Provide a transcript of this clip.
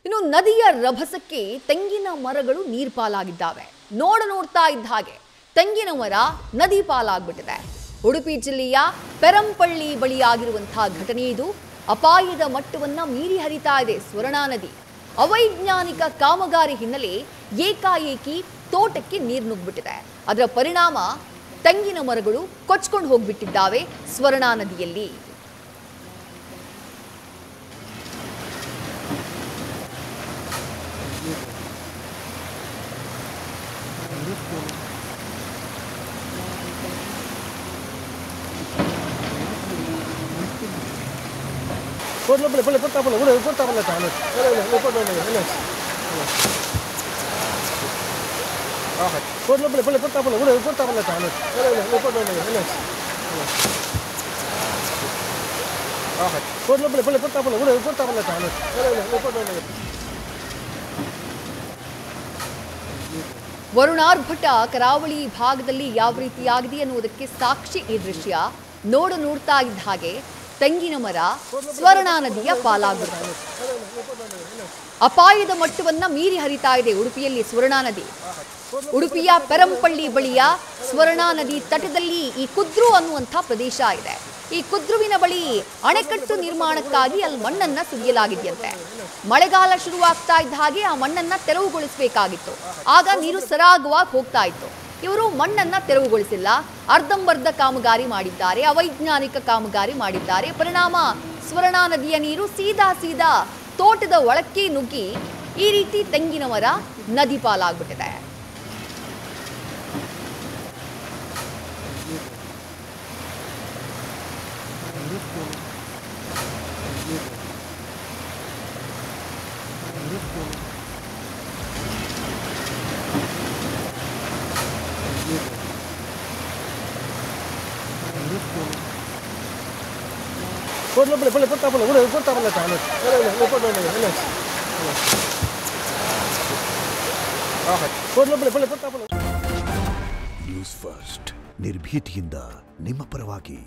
ಇನ್ನು ನದಿಯ ರಭಸಕ್ಕೆ ತೆಂಗಿನ ಮರಗಳು ನೀರ್ಪಾಲಾಗಿದ್ದಾವೆ. ನೋಡ್ತಾ ಇದ್ದ ಹಾಗೆ ತೆಂಗಿನ ಮರ ನದಿ ಪಾಲಾಗ್ಬಿಟ್ಟಿದೆ. ಉಡುಪಿ ಜಿಲ್ಲೆಯ ಪೆರಂಪಳ್ಳಿ ಬಳಿಯಾಗಿರುವಂತಹ ಘಟನೆ ಇದು. ಅಪಾಯದ ಮಟ್ಟವನ್ನ ಮೀರಿ ಹರಿತಾ ಇದೆ ಸ್ವರ್ಣಾ ನದಿ. ಅವೈಜ್ಞಾನಿಕ ಕಾಮಗಾರಿ ಹಿನ್ನೆಲೆ ಏಕಾಏಕಿ ತೋಟಕ್ಕೆ ನೀರು ನುಗ್ಗಿಬಿಟ್ಟಿದೆ. ಅದರ ಪರಿಣಾಮ ತೆಂಗಿನ ಮರಗಳು ಕೊಚ್ಕೊಂಡು ಹೋಗ್ಬಿಟ್ಟಿದ್ದಾವೆ ಸ್ವರ್ಣಾ ನದಿಯಲ್ಲಿ. ವರುಣಾರ್ಭಟ ಕರಾವಳಿ ಭಾಗದಲ್ಲಿ ಯಾವ ರೀತಿಯಾಗಿದೆ ಅನ್ನುವುದಕ್ಕೆ ಸಾಕ್ಷಿ ಈ ದೃಶ್ಯ. ನೋಡ್ತಾ ಇದ್ದ ಹಾಗೆ ತೆಂಗಿನ ಮರ ಸ್ವರ್ಣಾ ನದಿಯ ಪಾಲಾಗುತ್ತೆ. ಅಪಾಯದ ಮಟ್ಟವನ್ನ ಮೀರಿ ಹರಿತಾ ಇದೆ ಉಡುಪಿಯಲ್ಲಿ ಸ್ವರ್ಣಾ ನದಿ. ಉಡುಪಿಯ ಪೆರಂಪಳ್ಳಿ ಬಳಿಯ ಸ್ವರ್ಣಾ ನದಿ ತಟದಲ್ಲಿ ಈ ಕುದ್ರು ಅನ್ನುವಂಥ ಪ್ರದೇಶ ಇದೆ. ಈ ಕುದ್ರುವಿನ ಬಳಿ ಅಣೆಕಟ್ಟು ನಿರ್ಮಾಣಕ್ಕಾಗಿ ಅಲ್ಲಿ ಮಣ್ಣನ್ನ ಸುರಿಯಲಾಗಿದೆಯಂತೆ. ಮಳೆಗಾಲ ಶುರುವಾಗ್ತಾ ಇದ್ದ ಹಾಗೆ ಆ ಮಣ್ಣನ್ನ ತೆರವುಗೊಳಿಸಬೇಕಾಗಿತ್ತು. ಆಗ ನೀರು ಸರಾಗವಾಗಿ ಹೋಗ್ತಾ ಇತ್ತು. ಇವರು ಮಣ್ಣನ್ನ ತೆರವುಗೊಳಿಸಿಲ್ಲ, ಅರ್ಧಂಬರ್ಧ ಕಾಮಗಾರಿ ಮಾಡಿದ್ದಾರೆ, ಅವೈಜ್ಞಾನಿಕ ಕಾಮಗಾರಿ ಮಾಡಿದ್ದಾರೆ. ಪರಿಣಾಮ ಸ್ವರ್ಣಾ ನದಿಯ ನೀರು ಸೀದಾ ತೋಟದ ಒಳಕ್ಕೆ ನುಗ್ಗಿ ಈ ರೀತಿ ತೆಂಗಿನ ಮರ ನದಿ ಪಾಲಾಗ್ಬಿಟ್ಟಿದೆ. ನ್ಯೂಸ್ ಫಸ್ಟ್ ನಿರ್ಭೀತಿಯಿಂದ ನಿಮ್ಮ ಪರವಾಗಿ.